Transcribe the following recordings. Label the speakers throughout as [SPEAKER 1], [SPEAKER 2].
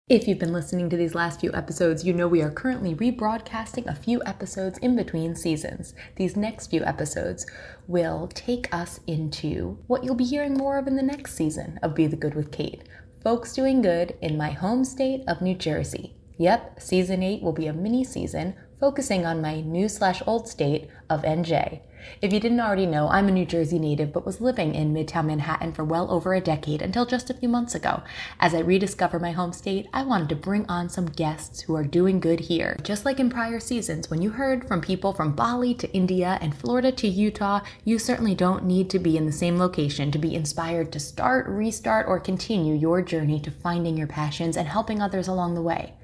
[SPEAKER 1] If you've been listening to these last few episodes, you know we are currently rebroadcasting a few episodes in between seasons. These next few episodes will take us into what you'll be hearing more of in the next season of Be the Good with Kate. Folks doing good in my home state of New Jersey. Yep, season 8 will be a mini season focusing on my new/old state of NJ. If you didn't already know, I'm a New Jersey native but was living in Midtown Manhattan for well over a decade until just a few months ago. As I rediscover my home state, I wanted to bring on some guests who are doing good here. Just like in prior seasons, when you heard from people from Bali to India and Florida to Utah, you certainly don't need to be in the same location to be inspired to start, restart, or continue your journey to finding your passions and helping others along the way.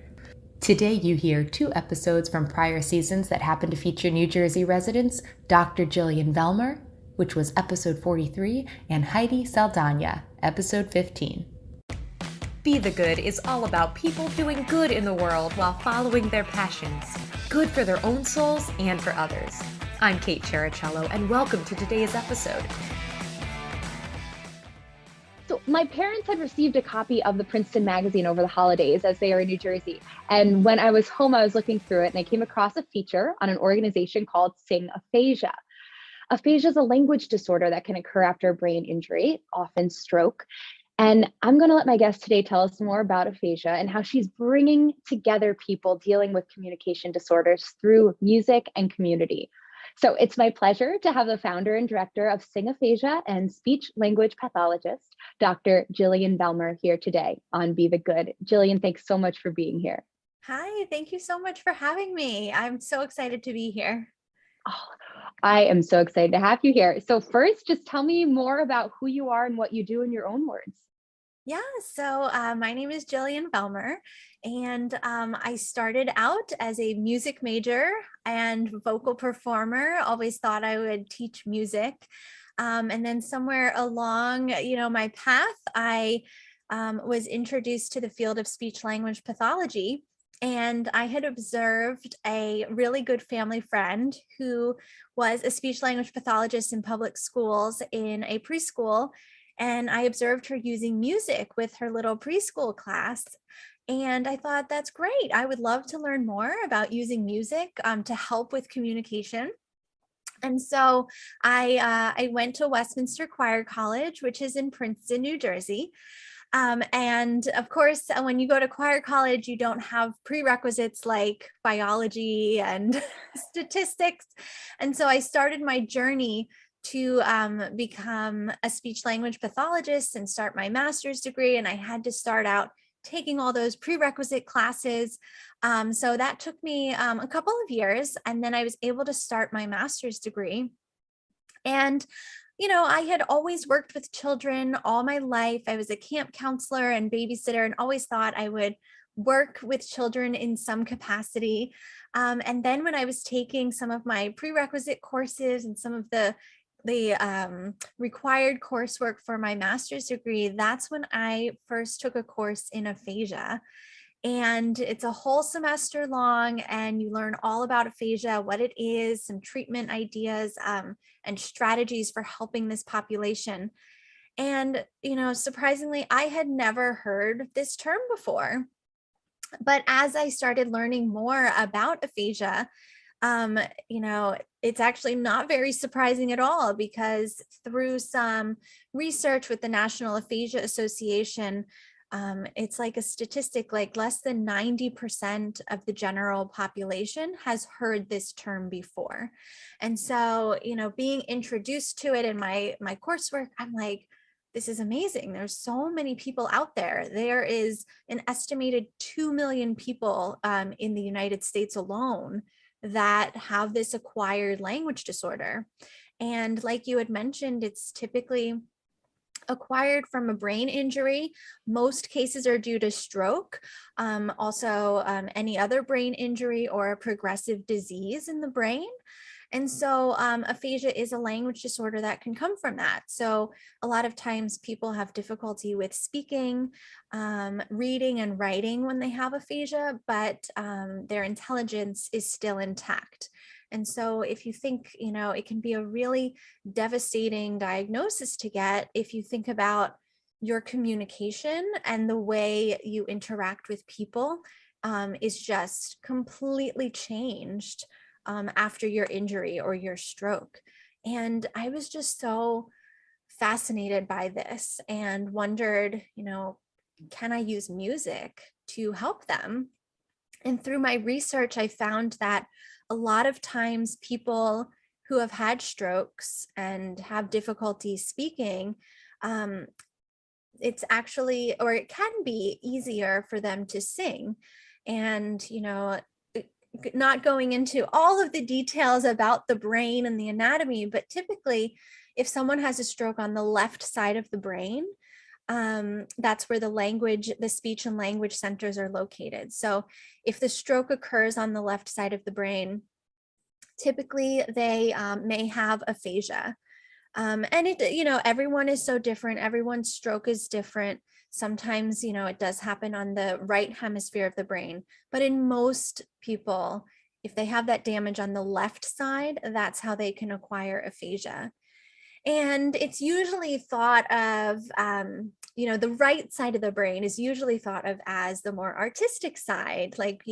[SPEAKER 1] Today you hear 2 episodes from prior seasons that happen to feature New Jersey residents, Dr. Jillian Velmer, which was episode 43, and Heidi Saldana, episode 15. Be the Good is all about people doing good in the world while following their passions. Good for their own souls and for others. I'm Kate Chericello, and welcome to today's episode.
[SPEAKER 2] So my parents had received a copy of the Princeton magazine over the holidays as they are in New Jersey. And when I was home, I was looking through it and I came across a feature on an organization called Sing Aphasia. Aphasia is a language disorder that can occur after a brain injury, often stroke. And I'm going to let my guest today tell us more about aphasia and how she's bringing together people dealing with communication disorders through music and community. So it's my pleasure to have the founder and director of Sing Aphasia and speech language pathologist, Dr. Jillian Velmer, here today on Be the Good. Jillian, thanks so much for being here.
[SPEAKER 3] Hi, thank you so much for having me. I'm so excited to be here.
[SPEAKER 2] Oh, I am so excited to have you here. So first, just tell me more about who you are and what you do in your own words.
[SPEAKER 3] Yeah, so my name is Jillian Velmer, and I started out as a music major and vocal performer. Always thought I would teach music. And then somewhere along, my path, I was introduced to the field of speech language pathology. And I had observed a really good family friend who was a speech language pathologist in public schools in a preschool. And I observed her using music with her little preschool class. And I thought, that's great. I would love to learn more about using music to help with communication. And so I went to Westminster Choir College, which is in Princeton, New Jersey. And of course, when you go to choir college, you don't have prerequisites like biology and statistics. And so I started my journey to become a speech language pathologist and start my master's degree. And I had to start out taking all those prerequisite classes. So that took me a couple of years. And then I was able to start my master's degree. And I had always worked with children all my life. I was a camp counselor and babysitter and always thought I would work with children in some capacity. And then when I was taking some of my prerequisite courses and some of the required coursework for my master's degree, that's when I first took a course in aphasia. And it's a whole semester long, and you learn all about aphasia, what it is, some treatment ideas, and strategies for helping this population. And, surprisingly, I had never heard this term before. But as I started learning more about aphasia, it's actually not very surprising at all, because through some research with the National Aphasia Association, it's like a statistic, like less than 90% of the general population has heard this term before. And so, being introduced to it in my coursework, I'm like, this is amazing. There's so many people out there. There is an estimated 2 million people in the United States alone that have this acquired language disorder. And like you had mentioned, it's typically acquired from a brain injury. Most cases are due to stroke, also any other brain injury or a progressive disease in the brain. And so aphasia is a language disorder that can come from that. So a lot of times people have difficulty with speaking, reading and writing when they have aphasia, but their intelligence is still intact. And so if you think, it can be a really devastating diagnosis to get if you think about your communication and the way you interact with people is just completely changed after your injury or your stroke. And I was just so fascinated by this and wondered, can I use music to help them? And through my research, I found that a lot of times people who have had strokes and have difficulty speaking, it's actually, or it can be easier for them to sing. And, not going into all of the details about the brain and the anatomy, but typically if someone has a stroke on the left side of the brain, that's where the speech and language centers are located. So if the stroke occurs on the left side of the brain, typically they may have aphasia. And everyone is so different. Everyone's stroke is different. Sometimes, it does happen on the right hemisphere of the brain, but in most people, if they have that damage on the left side, that's how they can acquire aphasia. And it's usually thought of, the right side of the brain is usually thought of as the more artistic side. Like,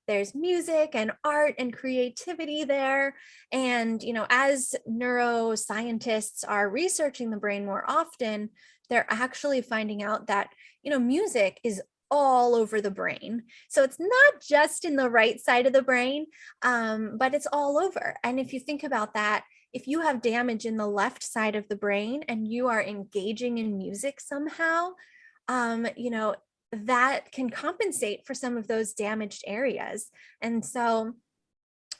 [SPEAKER 3] there's music and art and creativity there. And, as neuroscientists are researching the brain more often, they're actually finding out that, music is all over the brain. So it's not just in the right side of the brain, but it's all over. And if you think about that, if you have damage in the left side of the brain and you are engaging in music somehow, that can compensate for some of those damaged areas. And so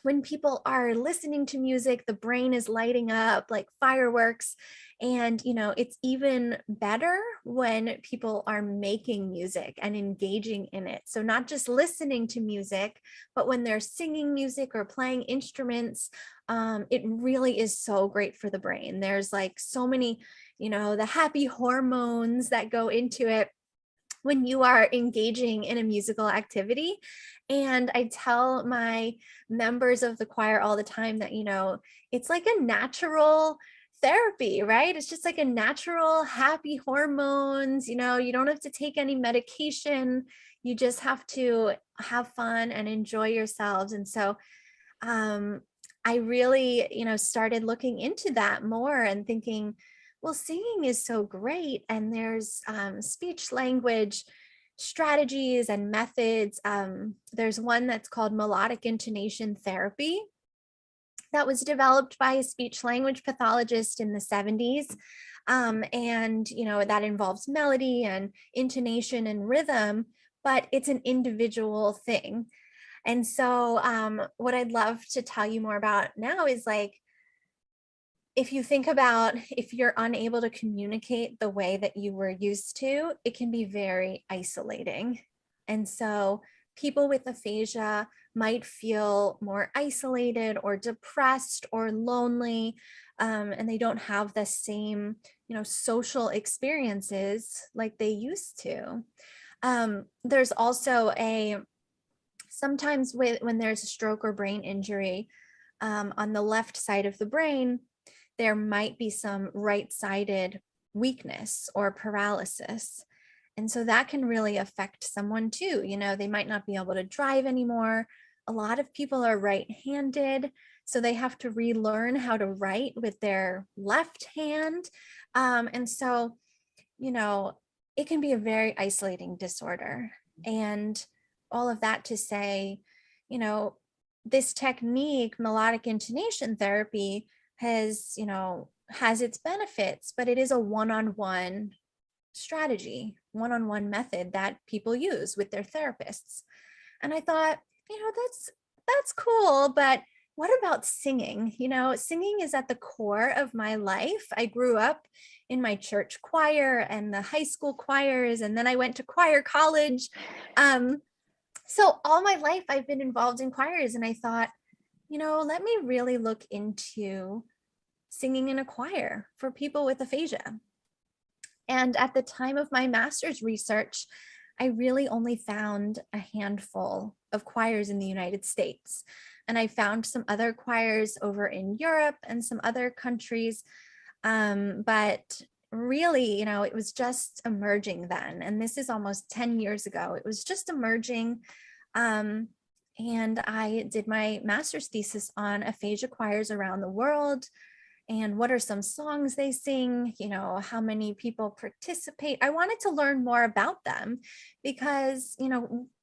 [SPEAKER 3] when people are listening to music, the brain is lighting up like fireworks. And, it's even better when people are making music and engaging in it. So not just listening to music, but when they're singing music or playing instruments, it really is so great for the brain. There's like so many, the happy hormones that go into it when you are engaging in a musical activity. And I tell my members of the choir all the time that, it's like a natural therapy, right? It's just like a natural happy hormones, you don't have to take any medication. You just have to have fun and enjoy yourselves. And so I really, started looking into that more and thinking, well, singing is so great. And there's speech language strategies and methods. There's one that's called melodic intonation therapy that was developed by a speech language pathologist in the 70s. And, that involves melody and intonation and rhythm, but it's an individual thing. And so what I'd love to tell you more about now is like, if you think about if you're unable to communicate the way that you were used to, it can be very isolating. And so people with aphasia might feel more isolated or depressed or lonely, and they don't have the same, social experiences like they used to. There's also sometimes when there's a stroke or brain injury on the left side of the brain, there might be some right-sided weakness or paralysis. And so that can really affect someone too. They might not be able to drive anymore. A lot of people are right-handed, so they have to relearn how to write with their left hand. And so, it can be a very isolating disorder. And all of that to say, this technique, melodic intonation therapy, has its benefits, but it is a one-on-one strategy, one-on-one method that people use with their therapists. And I thought, that's cool, but what about singing? Singing is at the core of my life. I grew up in my church choir and the high school choirs, and then I went to choir college. So all my life I've been involved in choirs, and I thought, let me really look into singing in a choir for people with aphasia. And at the time of my master's research, I really only found a handful of choirs in the United States. And I found some other choirs over in Europe and some other countries. But really, it was just emerging then. And this is almost 10 years ago. It was just emerging. And I did my master's thesis on aphasia choirs around the world. And what are some songs they sing? How many people participate? I wanted to learn more about them because,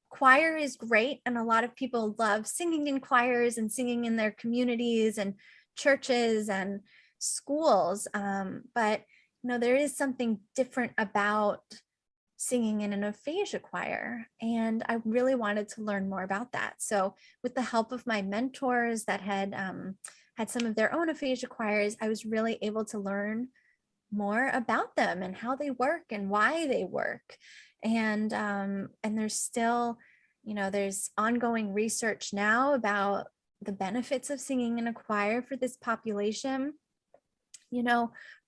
[SPEAKER 3] choir is great. And a lot of people love singing in choirs and singing in their communities and churches and schools. But, there is something different about singing in an aphasia choir. And I really wanted to learn more about that. So with the help of my mentors that had some of their own aphasia choirs, I was really able to learn more about them and how they work and why they work. And there's still, there's ongoing research now about the benefits of singing in a choir for this population.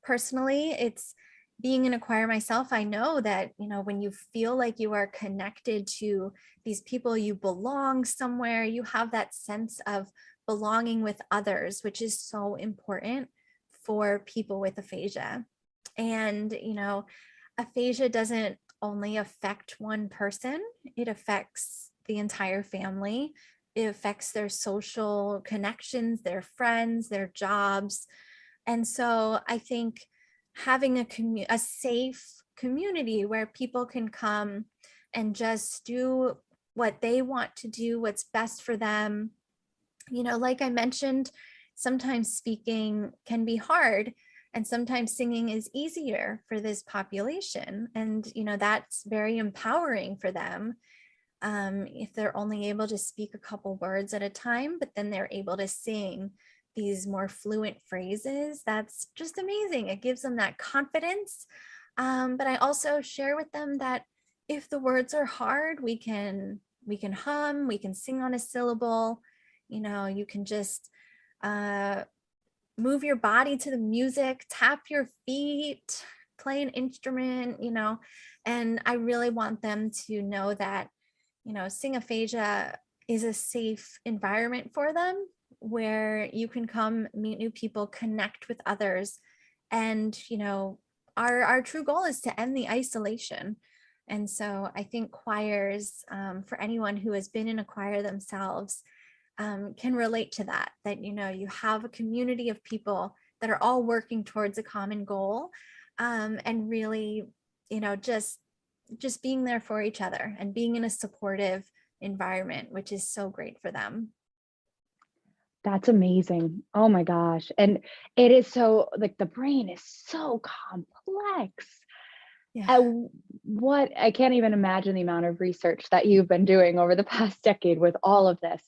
[SPEAKER 3] Personally, it's being in a choir myself. I know that, when you feel like you are connected to these people, you belong somewhere, you have that sense of belonging with others, which is so important for people with aphasia. And, aphasia doesn't only affect one person, it affects the entire family. It affects their social connections, their friends, their jobs. And so I think having a safe community where people can come and just do what they want to do, what's best for them. Like I mentioned, sometimes speaking can be hard and sometimes singing is easier for this population. And, that's very empowering for them. If they're only able to speak a couple words at a time, but then they're able to sing these more fluent phrases, that's just amazing. It gives them that confidence. But I also share with them that if the words are hard, we can hum, we can sing on a syllable. You can just move your body to the music, tap your feet, play an instrument, and I really want them to know that, Sing Aphasia is a safe environment for them where you can come meet new people, connect with others. And, our true goal is to end the isolation. And so I think choirs, for anyone who has been in a choir themselves, can relate to that, you have a community of people that are all working towards a common goal, and really, just being there for each other and being in a supportive environment, which is so great for them.
[SPEAKER 2] That's amazing. Oh my gosh. And it is so, like, the brain is so complex.
[SPEAKER 3] Yeah.
[SPEAKER 2] What I can't even imagine the amount of research that you've been doing over the past decade with all of this.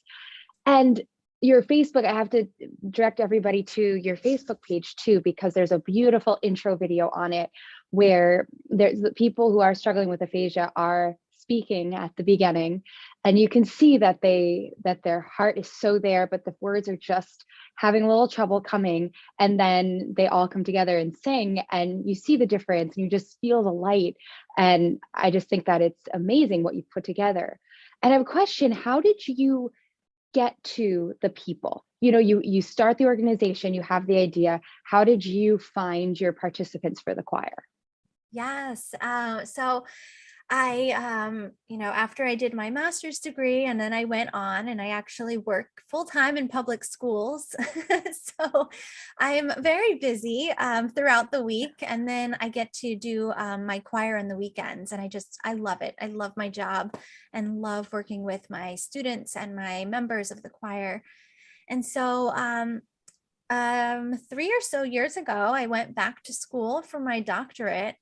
[SPEAKER 2] And your Facebook, I have to direct everybody to your Facebook page too, because there's a beautiful intro video on it where there's the people who are struggling with aphasia are speaking at the beginning, and you can see that their heart is so there, but the words are just having a little trouble coming, and then they all come together and sing, and you see the difference and you just feel the light. And I just think that it's amazing what you've put together. And I have a question: how did you get to the people? You start the organization, you have the idea. How did you find your participants for the choir?
[SPEAKER 3] Yes. So I, after I did my master's degree, and then I went on and I actually work full time in public schools. So I'm very busy throughout the week. And then I get to do my choir on the weekends. And I love it. I love my job and love working with my students and my members of the choir. And so 3 or so years ago, I went back to school for my doctorate.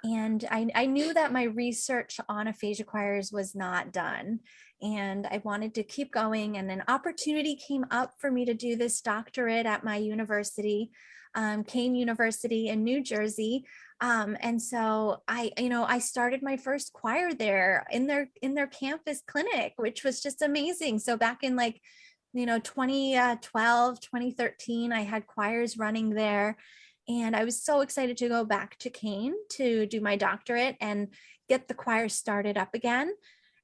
[SPEAKER 3] And I knew that my research on aphasia choirs was not done. And I wanted to keep going. And an opportunity came up for me to do this doctorate at my university, Kane University in New Jersey. And so I started my first choir there in their campus clinic, which was just amazing. So back in 2012, 2013, I had choirs running there. And I was so excited to go back to Kane to do my doctorate and get the choir started up again.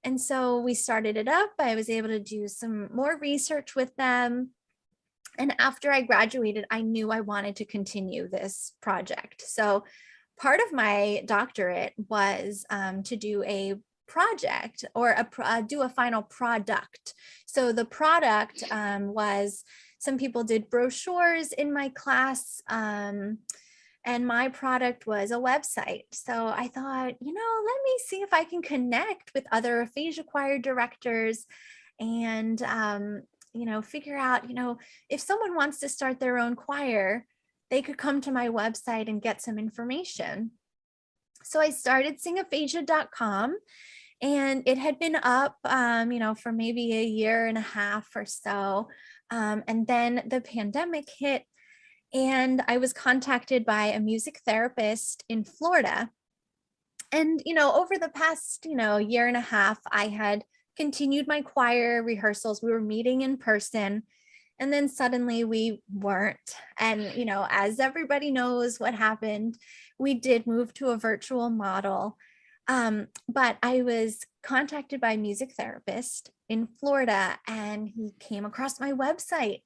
[SPEAKER 3] And so we started it up. I was able to do some more research with them. And after I graduated, I knew I wanted to continue this project. So part of my doctorate was to do a project or do a final product. So the product was, some people did brochures in my class, and my product was a website. So I thought, let me see if I can connect with other aphasia choir directors and, figure out, if someone wants to start their own choir, they could come to my website and get some information. So I started singaphasia.com, and it had been up, for maybe a year and a half or so. And then the pandemic hit, and I was contacted by a music therapist in Florida. And, over the past, year and a half, I had continued my choir rehearsals. We were meeting in person. And then suddenly we weren't. And, as everybody knows what happened, we did move to a virtual model. But I was contacted by a music therapist in Florida, and he came across my website.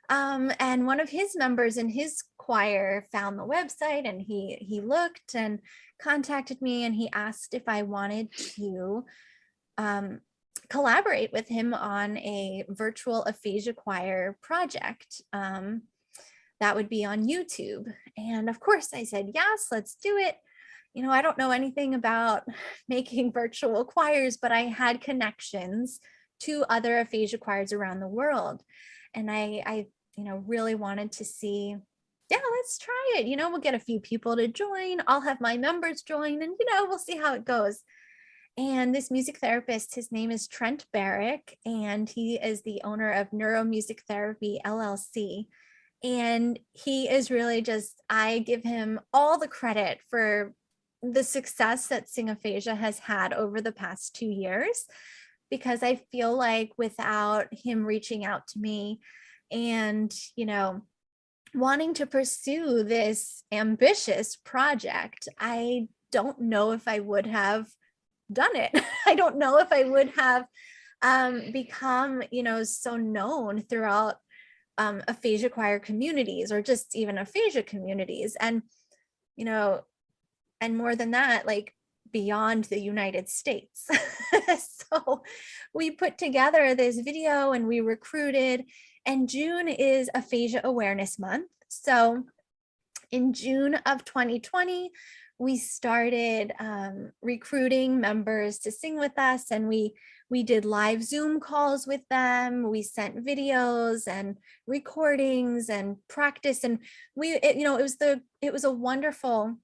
[SPEAKER 3] And one of his members in his choir found the website, and he looked and contacted me, and he asked if I wanted to collaborate with him on a virtual aphasia choir project that would be on YouTube. And of course I said, yes, let's do it. I don't know anything about making virtual choirs, but I had connections to other aphasia choirs around the world. And I really wanted to see, let's try it. We'll get a few people to join. I'll have my members join, and, we'll see how it goes. And this music therapist, his name is Trent Barrick, and he is the owner of Neuromusic Therapy, LLC. And he is really I give him all the credit for the success that Sing Aphasia has had over the past 2 years, because I feel like without him reaching out to me and, wanting to pursue this ambitious project, I don't know if I would have done it. I don't know if I would have become, so known throughout aphasia choir communities, or just even aphasia communities. And, and more than that, like beyond the United States. So we put together this video and we recruited, and June is Aphasia Awareness Month. So in June of 2020, we started recruiting members to sing with us, and we did live Zoom calls with them. We sent videos and recordings and practice, and it was a wonderful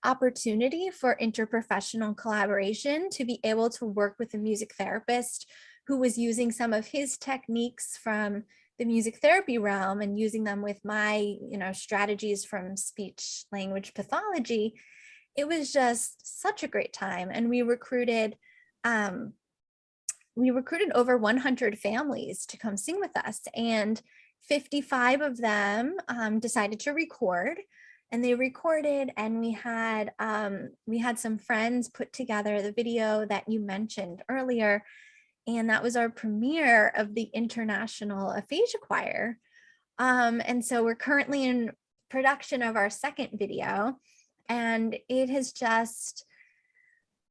[SPEAKER 3] opportunity for interprofessional collaboration, to be able to work with a music therapist who was using some of his techniques from the music therapy realm and using them with my, strategies from speech language pathology. It was just such a great time. And we recruited over 100 families to come sing with us, and 55 of them decided to record. And they recorded, and we had some friends put together the video that you mentioned earlier. And that was our premiere of the International Aphasia Choir. And so we're currently in production of our second video. And it has just,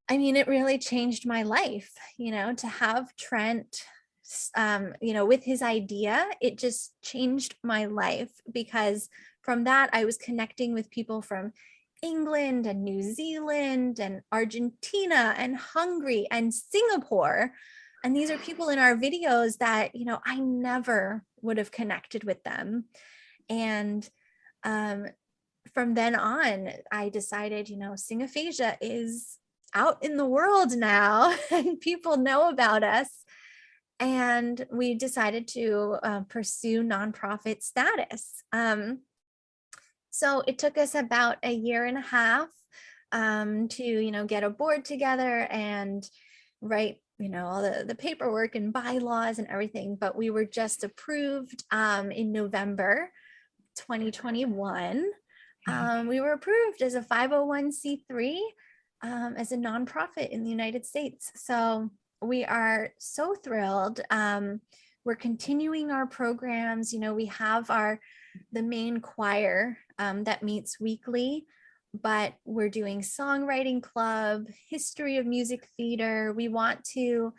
[SPEAKER 3] it really changed my life, to have Trent, with his idea. It just changed my life, because from that, I was connecting with people from England and New Zealand and Argentina and Hungary and Singapore. And these are people in our videos that, I never would have connected with them. And from then on, I decided, Sing Aphasia is out in the world now, and people know about us. And we decided to pursue nonprofit status. So it took us about a year and a half to, get a board together and write, all the paperwork and bylaws and everything. But we were just approved in November 2021. We were approved as a 501c3 as a nonprofit in the United States. So we are so thrilled. We're continuing our programs. We have the main choir that meets weekly, but we're doing songwriting club, history of music theater. We want to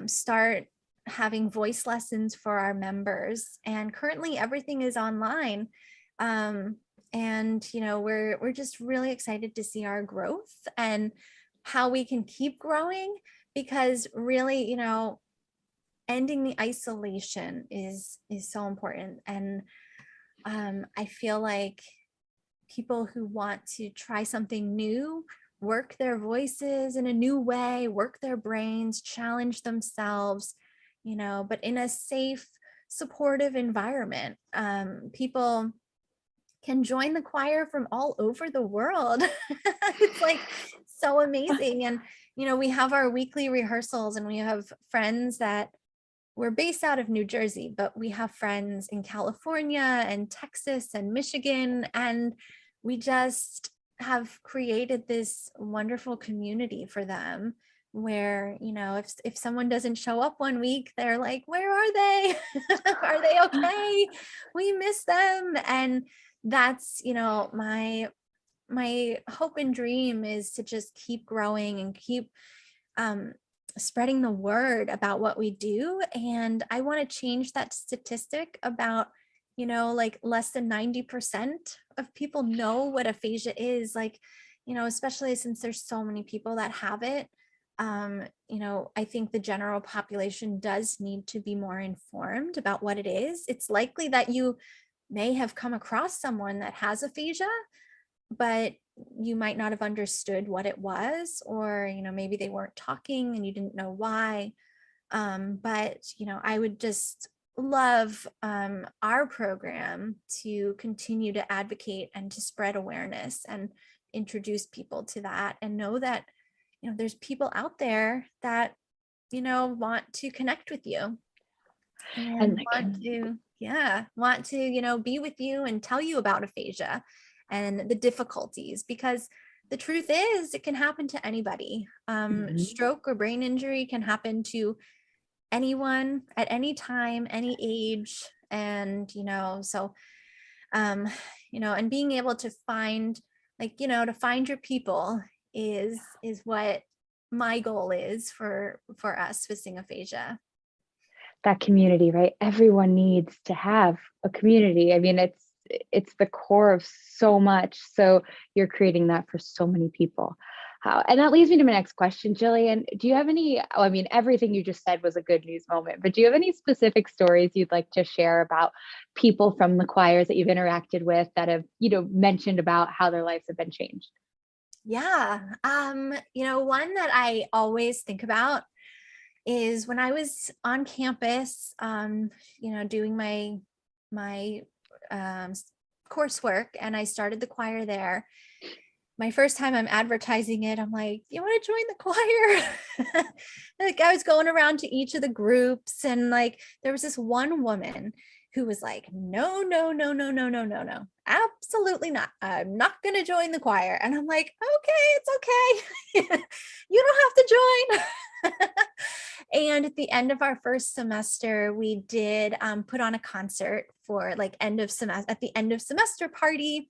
[SPEAKER 3] start having voice lessons for our members, and currently everything is online. And we're just really excited to see our growth and how we can keep growing, because really, ending the isolation is so important. And I feel like people who want to try something new, work their voices in a new way, work their brains, challenge themselves, but in a safe, supportive environment. People can join the choir from all over the world. It's like so amazing. And, we have our weekly rehearsals, and we have friends that we're based out of New Jersey, but we have friends in California and Texas and Michigan. And we just have created this wonderful community for them where, if someone doesn't show up one week, they're like, where are they? Are they okay? We miss them. And that's, my hope and dream is to just keep growing and keep spreading the word about what we do. And I want to change that statistic about, like less than 90% of people know what aphasia is, like, especially since there's so many people that have it. I think the general population does need to be more informed about what it is. It's likely that you may have come across someone that has aphasia, but you might not have understood what it was, or maybe they weren't talking and you didn't know why. But I would just love our program to continue to advocate and to spread awareness and introduce people to that, and know that there's people out there that want to connect with you and want to be with you and tell you about aphasia and the difficulties, because the truth is it can happen to anybody. Stroke or brain injury can happen to anyone at any time, any age. And and being able to find to find your people is what my goal is for us with Sing Aphasia.
[SPEAKER 2] That community, right? Everyone needs to have a community. I mean, it's the core of so much. So you're creating that for so many people. And that leads me to my next question, Jillian. Do you have any, I mean, everything you just said was a good news moment, but do you have any specific stories you'd like to share about people from the choirs that you've interacted with that have, mentioned about how their lives have been changed?
[SPEAKER 3] Yeah. One that I always think about is when I was on campus, doing my coursework, and I started the choir there. My first time I'm advertising it, I'm like, you want to join the choir? Like, I was going around to each of the groups, and like there was this one woman who was like, no, no, no, no, no, no, no, no, absolutely not. I'm not going to join the choir. And I'm like, okay, it's okay. You don't have to join. And at the end of our first semester, we did put on a concert for like at the end of semester party.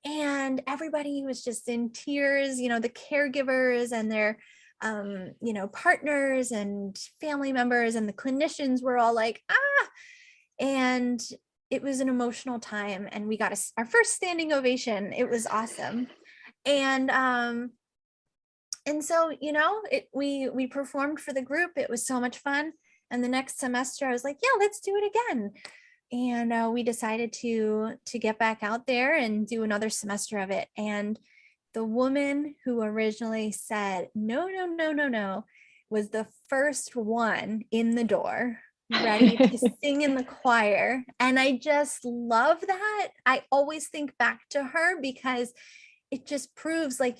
[SPEAKER 3] And everybody was just in tears, the caregivers and their partners and family members and the clinicians were all like, and it was an emotional time, and we got our first standing ovation. It was awesome. And so, we performed for the group. It was so much fun. And the next semester I was like, yeah, let's do it again. And we decided to get back out there and do another semester of it. And the woman who originally said, no, no, no, no, no, was the first one in the door, ready to sing in the choir. And I just love that. I always think back to her because it just proves like,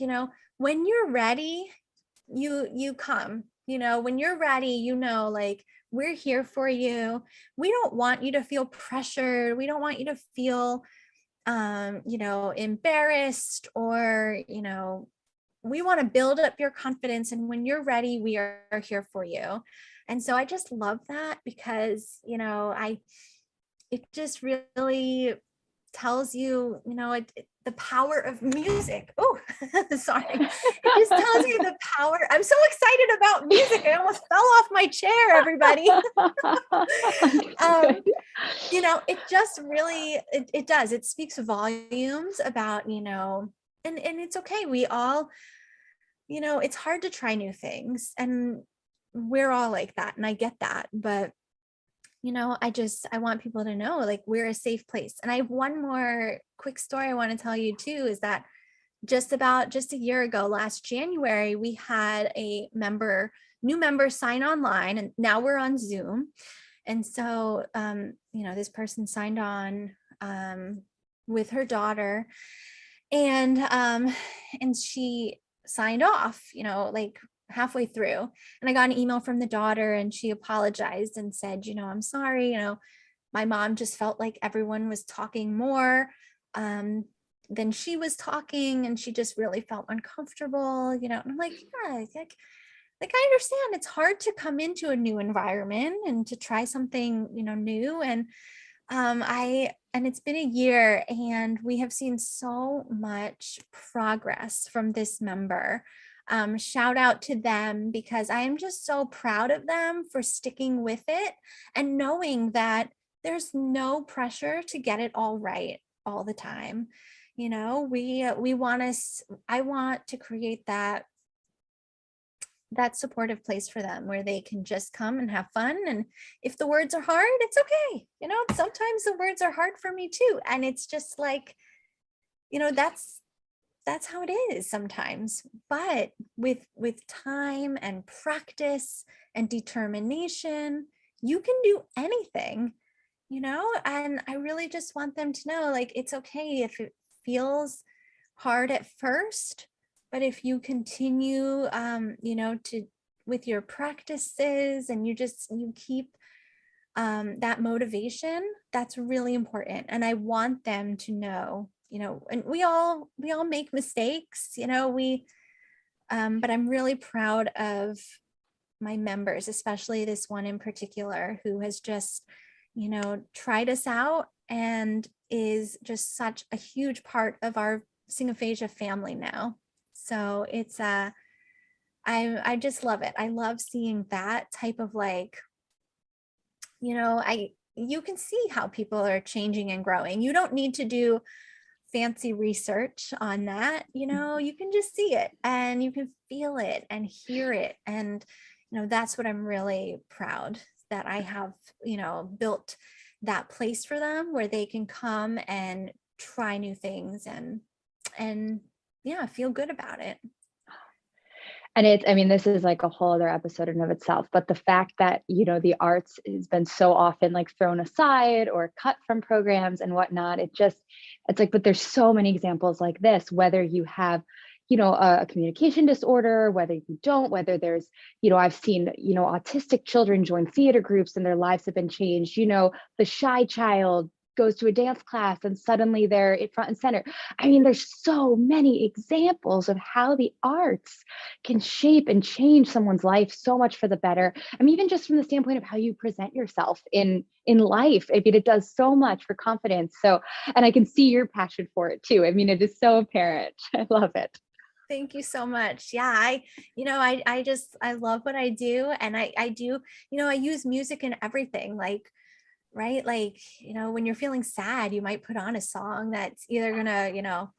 [SPEAKER 3] when you're ready, you come, when you're ready, like, we're here for you. We don't want you to feel pressured. We don't want you to feel, embarrassed, or, we want to build up your confidence. And when you're ready, we are here for you. And so I just love that because, it just really tells you, the power of music. Oh, sorry. It just tells you the power. I'm so excited about music. I almost fell off my chair, everybody. You know, it just really, it does. It speaks volumes about, you know, and it's okay. We all, you know, it's hard to try new things, and we're all like that. And I get that. But, you know, I want people to know, like, we're a safe place. And I have one more quick story I want to tell you too, is that just a year ago, last January, we had a new member sign online, and now we're on Zoom. And so, you know, this person signed on with her daughter, and she signed off, you know, like halfway through. And I got an email from the daughter, and she apologized and said, you know, I'm sorry, you know, my mom just felt like everyone was talking more than she was talking, and she just really felt uncomfortable, you know. And I'm like, yeah, like I understand it's hard to come into a new environment and to try something, you know, new. And and it's been a year, and we have seen so much progress from this member. Shout out to them, because I am just so proud of them for sticking with it and knowing that there's no pressure to get it all right all the time. You know, I want to create that supportive place for them where they can just come and have fun. And if the words are hard, it's okay. You know, sometimes the words are hard for me too. And it's just like, you know, that's how it is sometimes. But with time and practice and determination, you can do anything, you know. And I really just want them to know, like, it's okay if it feels hard at first, but if you continue, you know, with your practices, and you keep that motivation, that's really important. And I want them to know, you know, and we all make mistakes, you know, but I'm really proud of my members, especially this one in particular, who has just, you know, tried us out and is just such a huge part of our Singaphasia family now. So it's I just love it. I love seeing that type of, like, you know, you can see how people are changing and growing. You don't need to do fancy research on that, you know, you can just see it and you can feel it and hear it. And, you know, that's what I'm really proud that I have, you know, built that place for them where they can come and try new things and yeah, feel good about it.
[SPEAKER 2] And I mean, this is like a whole other episode in of itself, but the fact that, you know, the arts has been so often like thrown aside or cut from programs and whatnot, it's like, but there's so many examples like this, whether you have, you know, a communication disorder, whether you don't, whether there's, you know, I've seen, you know, autistic children join theater groups and their lives have been changed, you know, the shy child goes to a dance class and suddenly they're in front and center. I mean, there's so many examples of how the arts can shape and change someone's life so much for the better. I mean, even just from the standpoint of how you present yourself in life, I mean, it does so much for confidence. So, and I can see your passion for it too. I mean, it is so apparent. I love it.
[SPEAKER 3] Thank you so much. Yeah, you know, I love what I do. And I do, you know, I use music in everything, like, right? Like, you know, when you're feeling sad, you might put on a song that's either gonna, you know,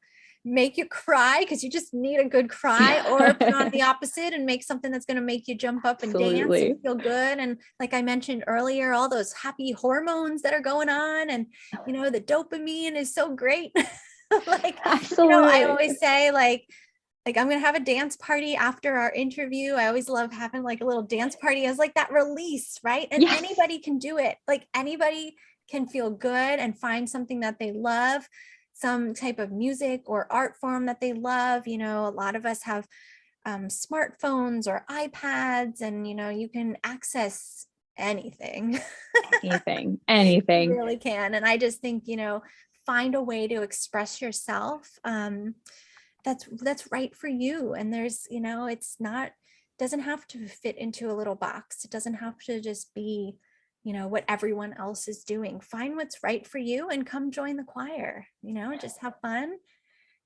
[SPEAKER 3] make you cry because you just need a good cry, or put on the opposite and make something that's going to make you jump up and dance and feel good. And like I mentioned earlier, all those happy hormones that are going on, and, you know, the dopamine is so great. Like,
[SPEAKER 2] absolutely.
[SPEAKER 3] You know, I always say, like I'm going to have a dance party after our interview. I always love having like a little dance party as like that release, right? And
[SPEAKER 2] yes.
[SPEAKER 3] Anybody can do it. Like, anybody can feel good and find something that they love, some type of music or art form that they love. You know, a lot of us have smartphones or iPads, and, you know, you can access anything.
[SPEAKER 2] anything.
[SPEAKER 3] You really can. And I just think, you know, find a way to express yourself that's right for you. And there's, you know, doesn't have to fit into a little box. It doesn't have to just be, you know, what everyone else is doing. Find what's right for you and come join the choir, you know, just have fun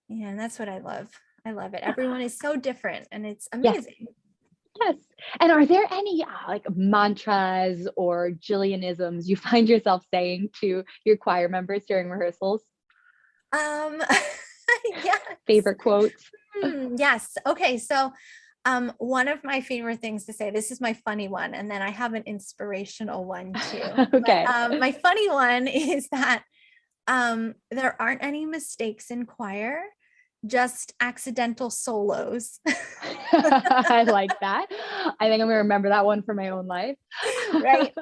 [SPEAKER 3] Yeah, and that's what I love. I love it. Everyone is so different and it's
[SPEAKER 2] Yes.
[SPEAKER 3] amazing.
[SPEAKER 2] Yes. And are there any like mantras or Jillianisms you find yourself saying to your choir members during rehearsals?
[SPEAKER 3] Um, yes.
[SPEAKER 2] Favorite quotes?
[SPEAKER 3] Yes. Okay. So, one of my favorite things to say, this is my funny one, and then I have an inspirational one too.
[SPEAKER 2] Okay.
[SPEAKER 3] But my funny one is that there aren't any mistakes in choir, just accidental solos.
[SPEAKER 2] I like that. I think I'm gonna remember that one for my own life.
[SPEAKER 3] Right.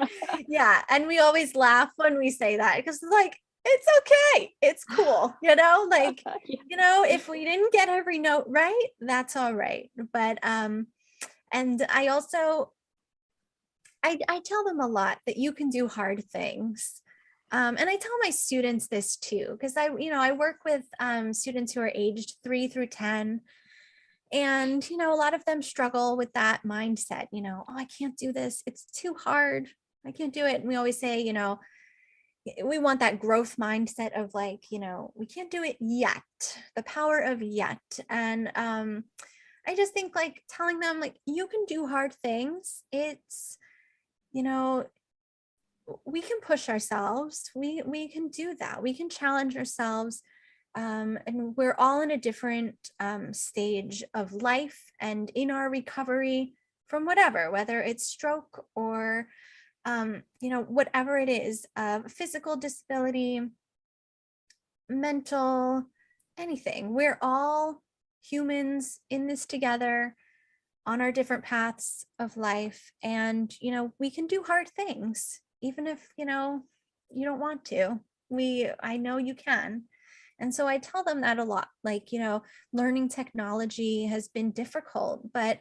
[SPEAKER 3] Yeah. And we always laugh when we say that because it's like, it's okay. It's cool. Like, if we didn't get every note right, that's all right. But, and I also, I tell them a lot that you can do hard things. And I tell my students this too, because I work with students who are aged 3 through 10. And, a lot of them struggle with that mindset, oh, I can't do this. It's too hard. I can't do it. And we always say, we want that growth mindset of like, we can't do it yet, the power of yet. And I just think like telling them like, you can do hard things. It's, we can push ourselves. We can do that. We can challenge ourselves. And we're all in a different stage of life and in our recovery from whatever, whether it's stroke or, whatever it is, physical disability, mental, anything. We're all humans in this together on our different paths of life. And, we can do hard things, even if, you don't want to. I know you can. And so I tell them that a lot, like, learning technology has been difficult, but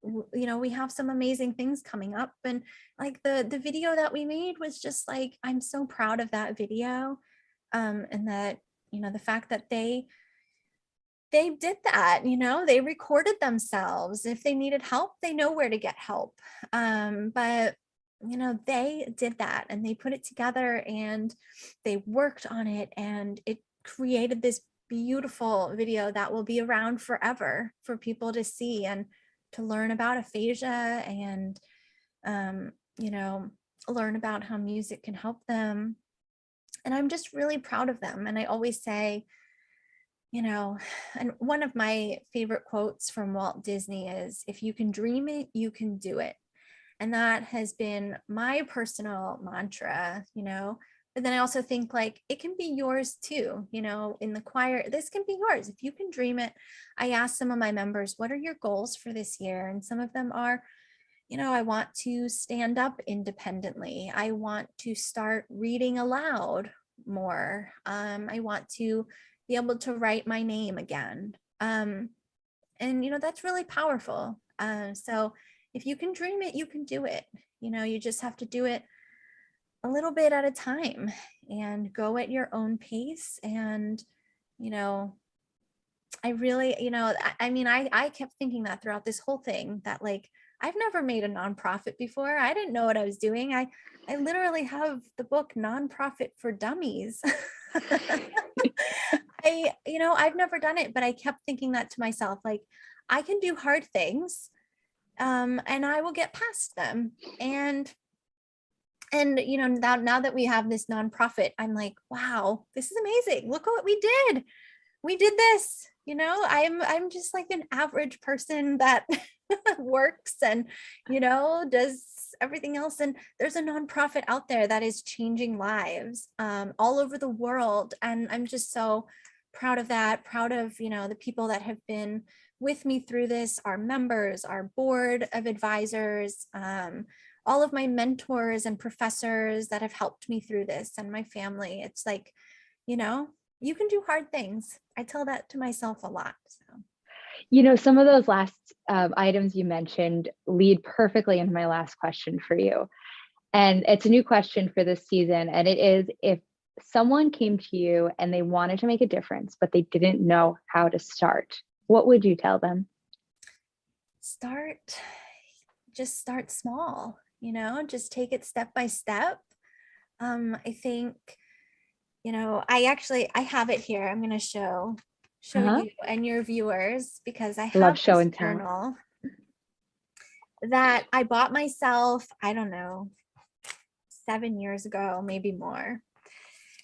[SPEAKER 3] we have some amazing things coming up. And like the video that we made was just like, I'm so proud of that video. And that, the fact that they did that, they recorded themselves. If they needed help, they know where to get help. But they did that and they put it together and they worked on it and it created this beautiful video that will be around forever for people to see and to learn about aphasia and, learn about how music can help them. And I'm just really proud of them. And I always say, and one of my favorite quotes from Walt Disney is, if you can dream it, you can do it. And that has been my personal mantra, but then I also think like it can be yours too, in the choir, this can be yours. If you can dream it. I asked some of my members, what are your goals for this year? And some of them are, I want to stand up independently. I want to start reading aloud more. I want to be able to write my name again. And, that's really powerful. So if you can dream it, you can do it. You just have to do it a little bit at a time and go at your own pace. And, I really, I kept thinking that throughout this whole thing that like, I've never made a nonprofit before. I didn't know what I was doing. I literally have the book Nonprofit for Dummies. I've never done it, but I kept thinking that to myself, like, I can do hard things, and I will get past them. And now that we have this nonprofit, I'm like, wow, this is amazing. Look what we did. We did this. I'm just like an average person that works and, does everything else. And there's a nonprofit out there that is changing lives all over the world. And I'm just so proud of that, proud of, the people that have been with me through this, our members, our board of advisors, all of my mentors and professors that have helped me through this, and my family. It's like, you can do hard things. I tell that to myself a lot. So.
[SPEAKER 2] Some of those last items you mentioned lead perfectly into my last question for you. And it's a new question for this season. And it is, if someone came to you and they wanted to make a difference, but they didn't know how to start, what would you tell them?
[SPEAKER 3] Just start small, just take it step by step. I think, I have it here. I'm going to show show you and your viewers, because I
[SPEAKER 2] Love
[SPEAKER 3] have
[SPEAKER 2] show
[SPEAKER 3] this
[SPEAKER 2] and tell.
[SPEAKER 3] journal that I bought myself, I don't know, 7 years ago, maybe more.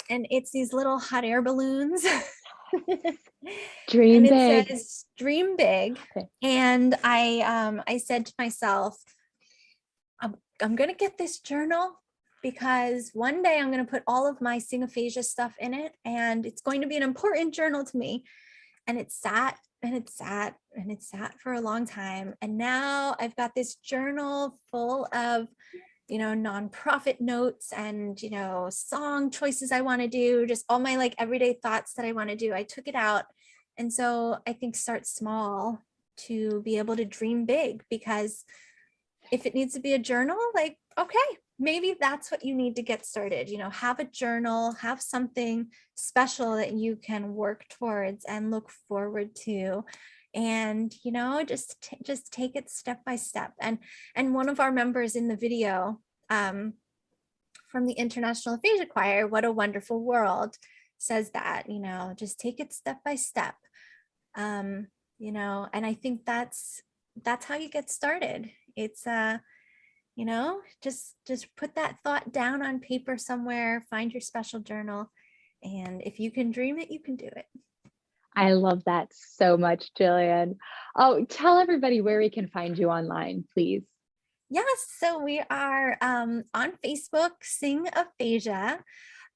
[SPEAKER 3] And it's these little hot air balloons.
[SPEAKER 2] Dream
[SPEAKER 3] and it
[SPEAKER 2] big.
[SPEAKER 3] says dream big.
[SPEAKER 2] Okay.
[SPEAKER 3] And I said to myself, I'm gonna get this journal because one day I'm gonna put all of my Sing Aphasia stuff in it, and it's going to be an important journal to me. And it sat and it sat and it sat for a long time. And now I've got this journal full of, nonprofit notes and, song choices I want to do, just all my like everyday thoughts that I want to do. I took it out. And so I think start small to be able to dream big, because if it needs to be a journal, like, okay, maybe that's what you need to get started. Have a journal, have something special that you can work towards and look forward to. And, just take it step by step. And one of our members in the video from the International Aphasia Choir, What a Wonderful World, says that, just take it step by step. And I think that's how you get started. It's just put that thought down on paper somewhere, find your special journal, and if you can dream it, you can do it.
[SPEAKER 2] I love that so much, Jillian. Oh, tell everybody where we can find you online, please.
[SPEAKER 3] Yes, so we are on Facebook, Sing Aphasia,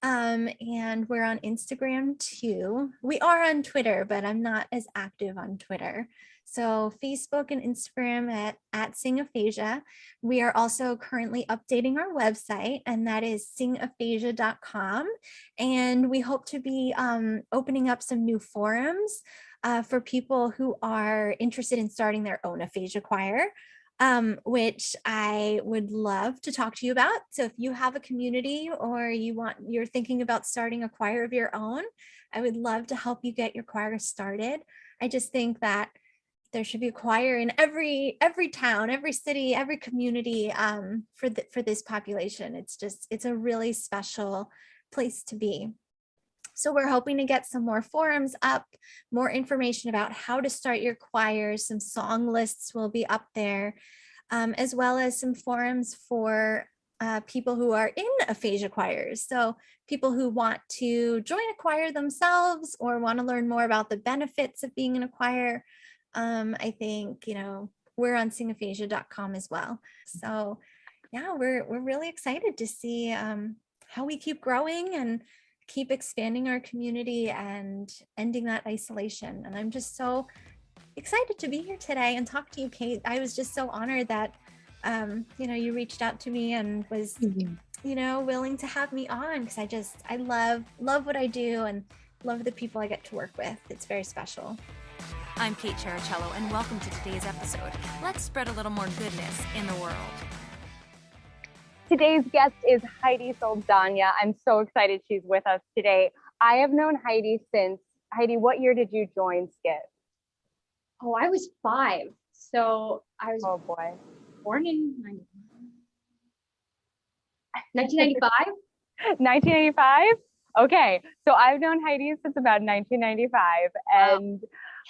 [SPEAKER 3] and we're on Instagram too. We are on Twitter, but I'm not as active on Twitter. So Facebook and Instagram at Sing Aphasia. We are also currently updating our website, and that is singaphasia.com. And we hope to be opening up some new forums for people who are interested in starting their own aphasia choir. Which I would love to talk to you about. So if you have a community or you're thinking about starting a choir of your own, I would love to help you get your choir started. I just think that there should be a choir in every town, every city, every community for this population. It's a really special place to be. So we're hoping to get some more forums up, more information about how to start your choir. Some song lists will be up there, as well as some forums for people who are in aphasia choirs. So people who want to join a choir themselves or want to learn more about the benefits of being in a choir. I think, we're on singaphasia.com as well. So yeah, we're really excited to see how we keep growing and keep expanding our community and ending that isolation. And I'm just so excited to be here today and talk to you, Kate. I was just so honored that, you reached out to me and was, willing to have me on, because I love what I do and love the people I get to work with. It's very special.
[SPEAKER 1] I'm Kate Chericello, and welcome to today's episode. Let's spread a little more goodness in the world.
[SPEAKER 4] Today's guest is Heidi Saldana. I'm so excited she's with us today. I have known Heidi since, Heidi, what year did you join Skip?
[SPEAKER 5] Oh, I was 5. So I was born in 1995.
[SPEAKER 4] 1995? Okay. So I've known Heidi since about 1995. And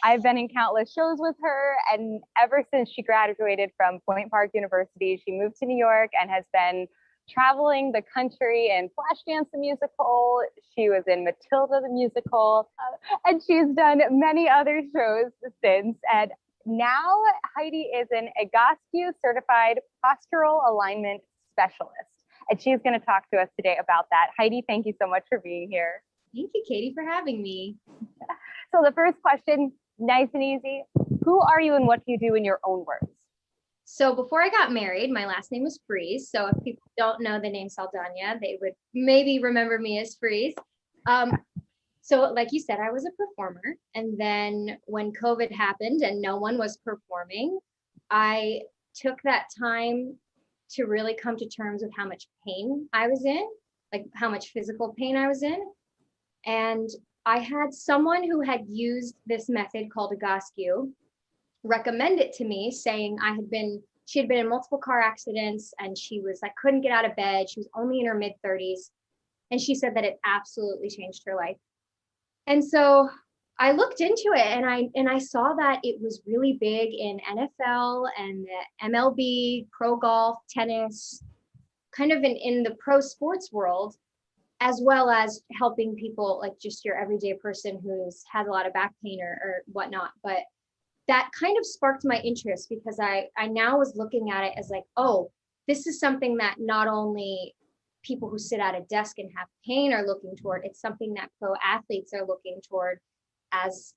[SPEAKER 4] I've been in countless shows with her. And ever since she graduated from Point Park University, she moved to New York and has been traveling the country in Flashdance the musical. She was in Matilda the musical, and she's done many other shows since. And now Heidi is an Egoscue certified postural alignment specialist, and she's going to talk to us today about that. Heidi, thank you so much for being here.
[SPEAKER 5] Thank you, Katie, for having me.
[SPEAKER 4] So the first question, nice and easy. Who are you and what do you do in your own words?
[SPEAKER 5] So before I got married, my last name was Freeze. So if people don't know the name Saldana, they would maybe remember me as Freeze. So like you said, I was a performer. And then when COVID happened and no one was performing, I took that time to really come to terms with how much pain I was in, like how much physical pain I was in. And I had someone who had used this method called Egoscue recommend it to me, saying she had been in multiple car accidents and she was like, couldn't get out of bed. She was only in her mid-30s. And she said that it absolutely changed her life. And so I looked into it and I saw that it was really big in NFL and the MLB, pro golf, tennis, kind of in the pro sports world, as well as helping people like just your everyday person who's had a lot of back pain or whatnot. But that kind of sparked my interest because I now was looking at it as like, oh, this is something that not only people who sit at a desk and have pain are looking toward, it's something that pro athletes are looking toward as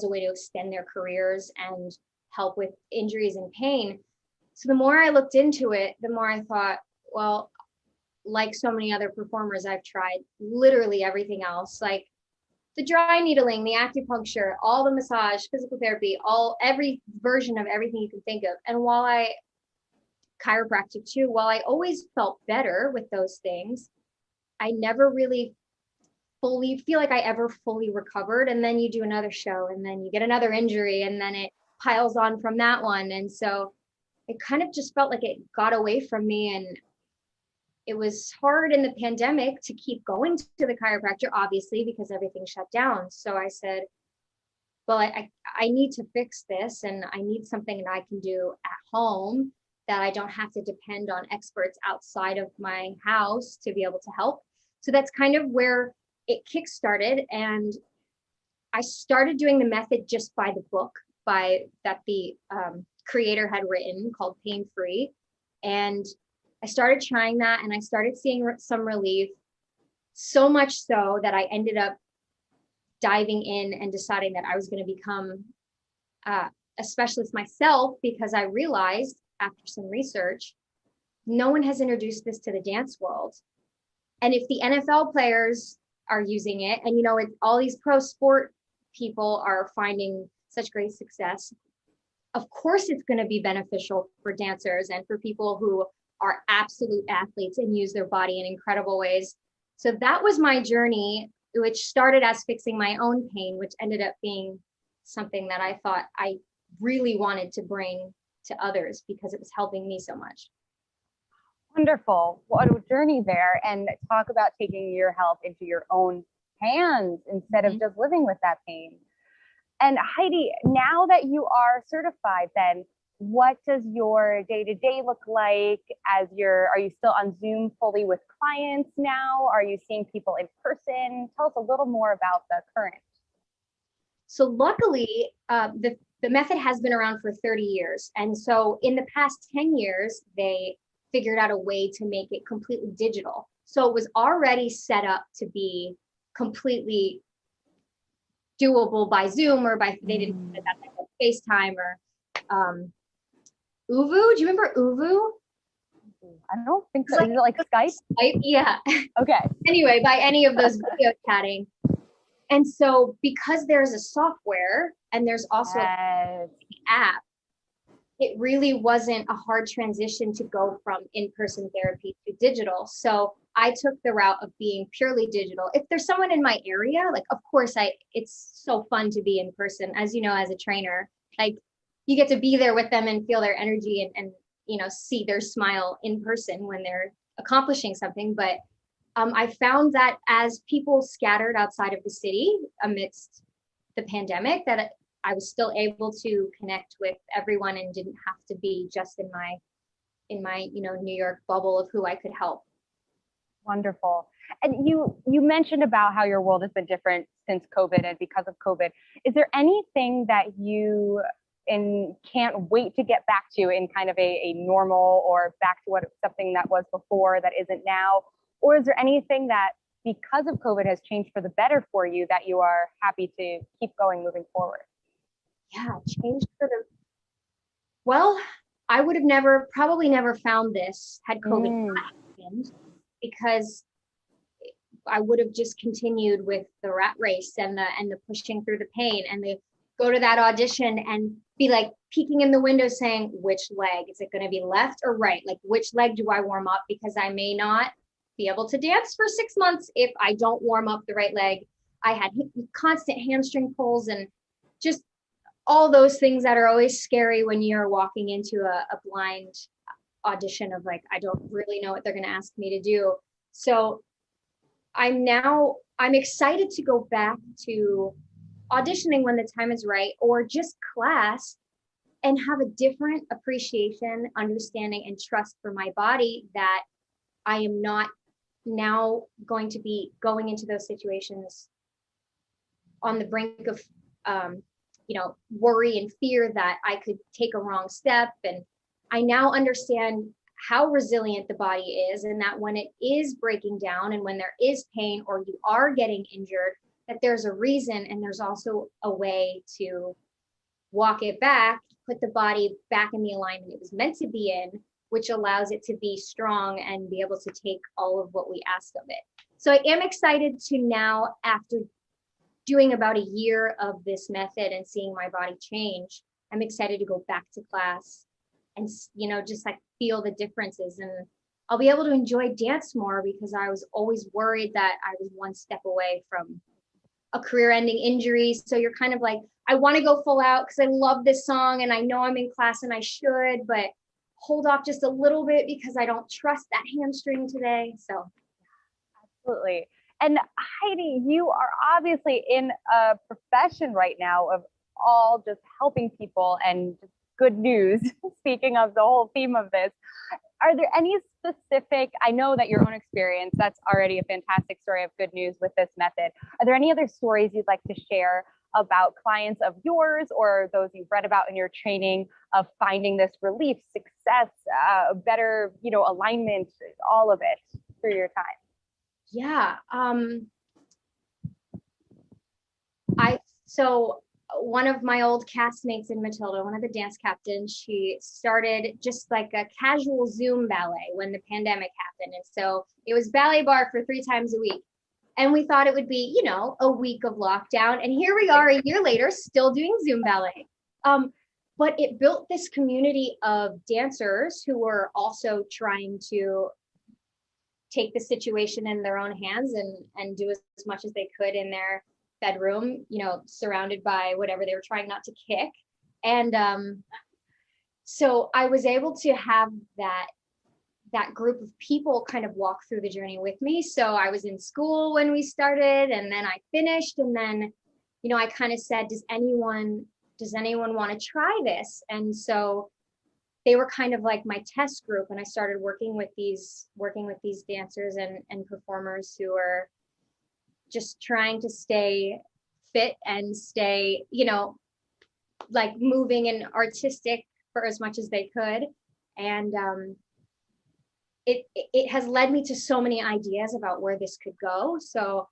[SPEAKER 5] a way to extend their careers and help with injuries and pain. So the more I looked into it, the more I thought, well, like so many other performers, I've tried literally everything else, like the dry needling, the acupuncture, all the massage, physical therapy, every version of everything you can think of. And chiropractic too, while I always felt better with those things, I never really fully feel like I ever fully recovered. And then you do another show and then you get another injury and then it piles on from that one. And so it kind of just felt like it got away from me. And it was hard in the pandemic to keep going to the chiropractor, obviously, because everything shut down. So I said, well, I need to fix this and I need something that I can do at home that I don't have to depend on experts outside of my house to be able to help. So that's kind of where it kickstarted. And I started doing the method just by the book that the creator had written called Pain Free. And I started trying that and I started seeing some relief, so much so that I ended up diving in and deciding that I was going to become a specialist myself, because I realized after some research, no one has introduced this to the dance world. And if the NFL players are using it, and all these pro sport people are finding such great success, of course it's going to be beneficial for dancers and for people who are absolute athletes and use their body in incredible ways. So that was my journey, which started as fixing my own pain, which ended up being something that I thought I really wanted to bring to others because it was helping me so much.
[SPEAKER 4] Wonderful. What a journey there. And talk about taking your health into your own hands instead of just living with that pain. And Heidi, now that you are certified, then what does your day-to-day look like? Are you still on Zoom fully with clients now? Are you seeing people in person? Tell us a little more about the current.
[SPEAKER 5] So luckily, the method has been around for 30 years. And so in the past 10 years, they figured out a way to make it completely digital. So it was already set up to be completely doable by Zoom or they didn't put that like FaceTime or Uvu. Do you remember Uvu?
[SPEAKER 4] I don't think so. Is it like Skype?
[SPEAKER 5] Yeah.
[SPEAKER 4] Okay.
[SPEAKER 5] Anyway, by any of those video chatting. And so because there's a software and there's also an app, it really wasn't a hard transition to go from in-person therapy to digital. So I took the route of being purely digital. If there's someone in my area, like, of course, it's so fun to be in person. As you know, as a trainer, like you get to be there with them and feel their energy and see their smile in person when they're accomplishing something. But I found that as people scattered outside of the city amidst the pandemic, that I was still able to connect with everyone and didn't have to be just in my New York bubble of who I could help.
[SPEAKER 4] Wonderful. And you mentioned about how your world has been different since COVID and because of COVID. Is there anything that you can't wait to get back to in kind of a normal or back to something that was before that isn't now? Or is there anything that because of COVID has changed for the better for you that you are happy to keep going moving forward?
[SPEAKER 5] Yeah, changed for the, well, I would have probably never found this had COVID not happened, because I would have just continued with the rat race and the pushing through the pain and the go to that audition and be like peeking in the window saying, which leg? Is it going to be left or right? Like, which leg do I warm up? Because I may not be able to dance for 6 months if I don't warm up the right leg. I had constant hamstring pulls and just all those things that are always scary when you're walking into a blind audition of like, I don't really know what they're going to ask me to do. So I'm excited to go back to auditioning when the time is right, or just class, and have a different appreciation, understanding, and trust for my body, that I am not now going to be going into those situations on the brink of, worry and fear that I could take a wrong step. And I now understand how resilient the body is, and that when it is breaking down and when there is pain or you are getting injured, that there's a reason, and there's also a way to walk it back, put the body back in the alignment it was meant to be in, which allows it to be strong and be able to take all of what we ask of it. So I am excited to now, after doing about a year of this method and seeing my body change, I'm excited to go back to class and, just like feel the differences. And I'll be able to enjoy dance more, because I was always worried that I was one step away from a career-ending injury. So you're kind of like, I want to go full out because I love this song and I know I'm in class and I should, but hold off just a little bit because I don't trust that hamstring today. So
[SPEAKER 4] Absolutely. And Heidi, you are obviously in a profession right now of all just helping people and just good news. Speaking of the whole theme of this, are there any specific, I know that your own experience, that's already a fantastic story of good news with this method. Are there any other stories you'd like to share about clients of yours or those you've read about in your training of finding this relief, success, better, alignment, all of it through your time?
[SPEAKER 5] yeah, so one of my old castmates in Matilda, one of the dance captains, she started just like a casual Zoom ballet when the pandemic happened. And so it was ballet bar for 3 times a week. And we thought it would be, a week of lockdown. And here we are a year later, still doing Zoom ballet. But it built this community of dancers who were also trying to take the situation in their own hands and do as much as they could in their bedroom, surrounded by whatever they were trying not to kick. And so I was able to have that group of people kind of walk through the journey with me. So I was in school when we started, and then I finished, and then, I kind of said, does anyone want to try this? And so they were kind of like my test group, and I started working with these dancers and performers who are just trying to stay fit and stay, like moving and artistic for as much as they could. And it has led me to so many ideas about where this could go. So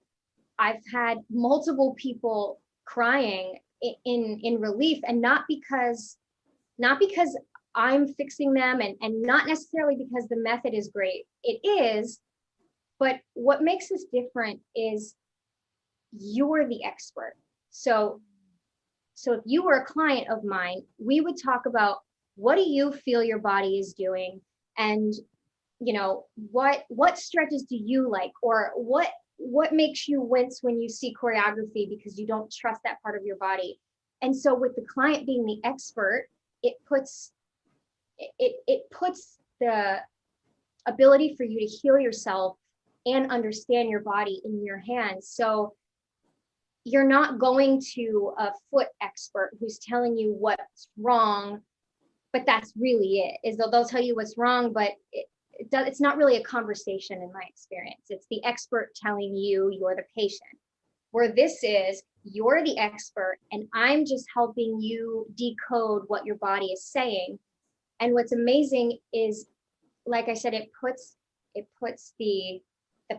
[SPEAKER 5] I've had multiple people crying in relief, and not because I'm fixing them, and not necessarily because the method is great. It is, but what makes this different is you're the expert. So if you were a client of mine, we would talk about, what do you feel your body is doing? And what stretches do you like? Or what makes you wince when you see choreography because you don't trust that part of your body? And so with the client being the expert, it puts the ability for you to heal yourself and understand your body in your hands. So you're not going to a foot expert who's telling you what's wrong, but that's really it. Is they'll tell you what's wrong, but it's not really a conversation in my experience. It's the expert telling you you're the patient. Where this is, you're the expert, and I'm just helping you decode what your body is saying. And what's amazing is, like I said, it puts the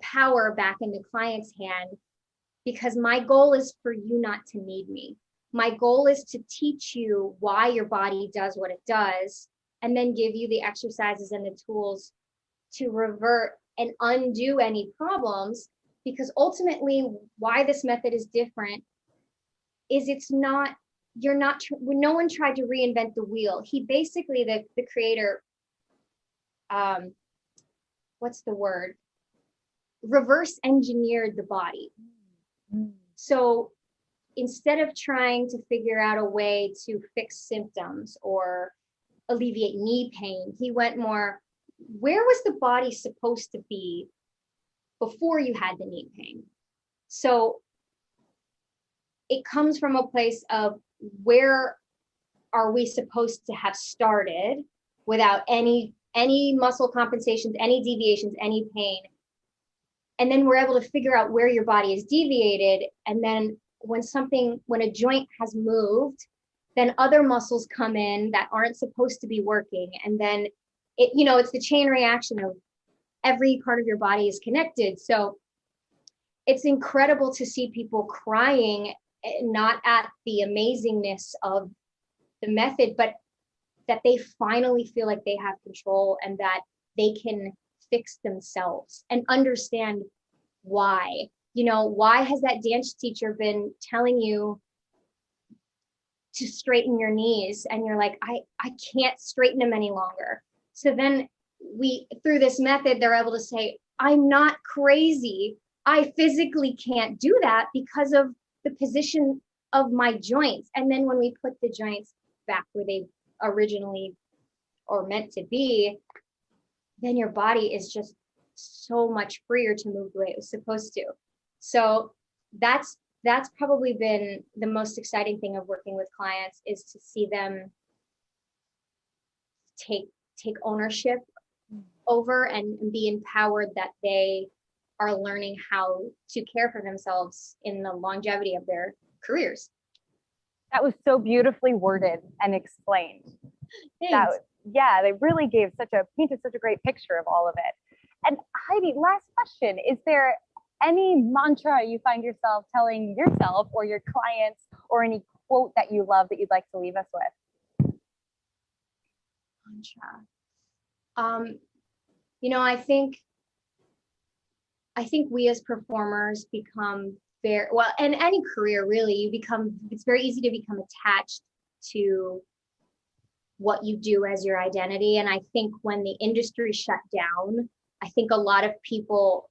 [SPEAKER 5] power back in the client's hand, because my goal is for you not to need me. My goal is to teach you why your body does what it does, and then give you the exercises and the tools to revert and undo any problems. Because ultimately, why this method is different is no one tried to reinvent the wheel. He basically, the creator, what's the word? Reverse engineered the body. So instead of trying to figure out a way to fix symptoms or alleviate knee pain, he went more, where was the body supposed to be before you had the knee pain? So it comes from a place of where are we supposed to have started without any muscle compensations, any deviations, any pain. And then we're able to figure out where your body is deviated. And then when a joint has moved, then other muscles come in that aren't supposed to be working. And then it's the chain reaction of every part of your body is connected. So it's incredible to see people crying, not at the amazingness of the method, but that they finally feel like they have control and that they can fix themselves and understand why. Why has that dance teacher been telling you to straighten your knees? And you're like, I can't straighten them any longer. So then through this method, they're able to say, I'm not crazy. I physically can't do that because of the position of my joints. And then when we put the joints back where they originally or meant to be, then your body is just so much freer to move the way it was supposed to. So that's probably been the most exciting thing of working with clients, is to see them take ownership over and be empowered that they are learning how to care for themselves in the longevity of their careers.
[SPEAKER 4] That was so beautifully worded and explained.
[SPEAKER 5] Thanks.
[SPEAKER 4] They really painted such a great picture of all of it. And Heidi, last question, is there any mantra you find yourself telling yourself or your clients, or any quote that you love that you'd like to leave us with?
[SPEAKER 5] Mantra. I think we as performers become very, well, in any career really, it's very easy to become attached to what you do as your identity. And I think when the industry shut down, I think a lot of people,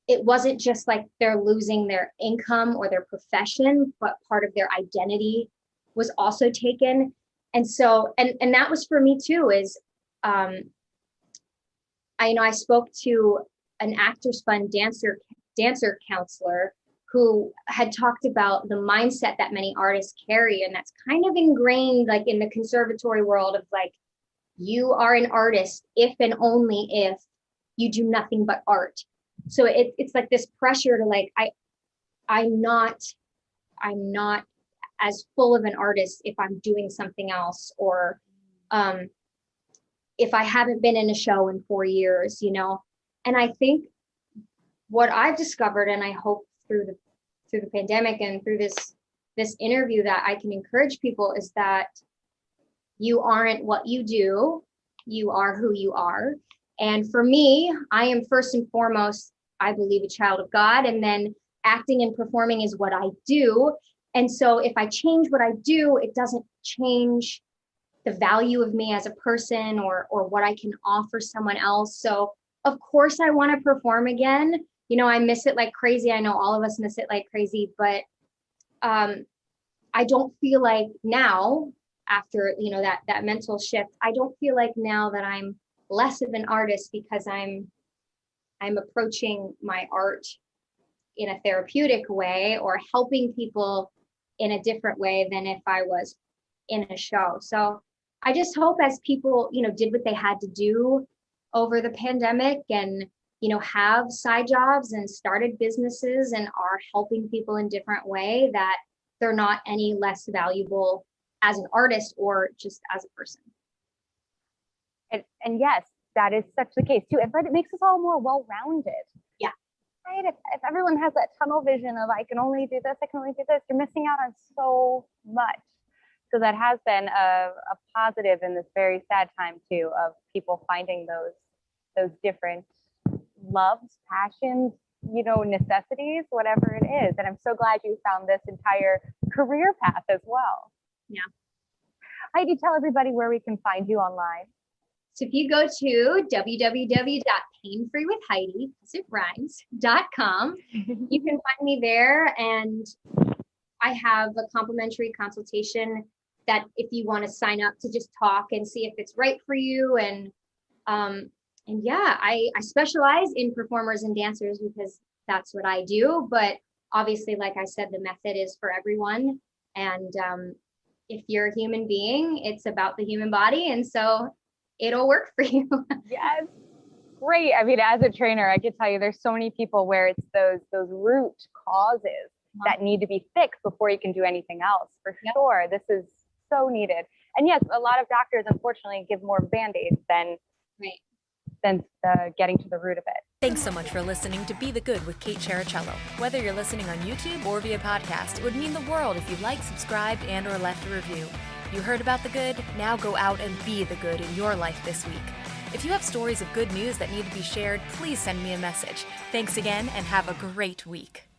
[SPEAKER 5] it wasn't just like they're losing their income or their profession, but part of their identity was also taken. And so, and that was for me too, is, I spoke to an Actors Fund dancer counselor who had talked about the mindset that many artists carry. And that's kind of ingrained like in the conservatory world of like, you are an artist if and only if you do nothing but art. So it's like this pressure to like, I'm not as full of an artist if I'm doing something else, or if I haven't been in a show in 4 years, And I think what I've discovered, and I hope through the pandemic and through this interview that I can encourage people, is that you aren't what you do, you are who you are. And for me, I am first and foremost, I believe, a child of God, and then acting and performing is what I do. And so if I change what I do, it doesn't change the value of me as a person or what I can offer someone else. So of course I want to perform again. I miss it like crazy. I know all of us miss it like crazy, but I don't feel like now, after that mental shift, I don't feel like now that I'm less of an artist because I'm approaching my art in a therapeutic way or helping people in a different way than if I was in a show. So I just hope as people, did what they had to do over the pandemic and, have side jobs and started businesses and are helping people in different way, that they're not any less valuable as an artist or just as a person.
[SPEAKER 4] And yes, that is such the case too. But it makes us all more well-rounded.
[SPEAKER 5] Yeah.
[SPEAKER 4] Right? If everyone has that tunnel vision of I can only do this, you're missing out on so much. So that has been a positive in this very sad time too, of people finding those different loves, passions, necessities, whatever it is. And I'm so glad you found this entire career path as well.
[SPEAKER 5] Yeah.
[SPEAKER 4] Heidi, tell everybody where we can find you online.
[SPEAKER 5] So if you go to www.painfreewithheidi.com, you can find me there, and I have a complimentary consultation that if you want to sign up to just talk and see if it's right for you. And yeah, I specialize in performers and dancers because that's what I do, but obviously, like I said, the method is for everyone. And if you're a human being, it's about the human body. And so it'll work for you.
[SPEAKER 4] Yes. Great. I mean, as a trainer, I can tell you there's so many people where it's those root causes that need to be fixed before you can do anything else. For sure. This is so needed. And yes, a lot of doctors, unfortunately, give more Band-Aids than getting to the root of it.
[SPEAKER 1] Thanks so much for listening to Be the Good with Kate Chericello. Whether you're listening on YouTube or via podcast, it would mean the world if you liked, subscribed, and or left a review. You heard about the good? Now go out and be the good in your life this week. If you have stories of good news that need to be shared, please send me a message. Thanks again and have a great week.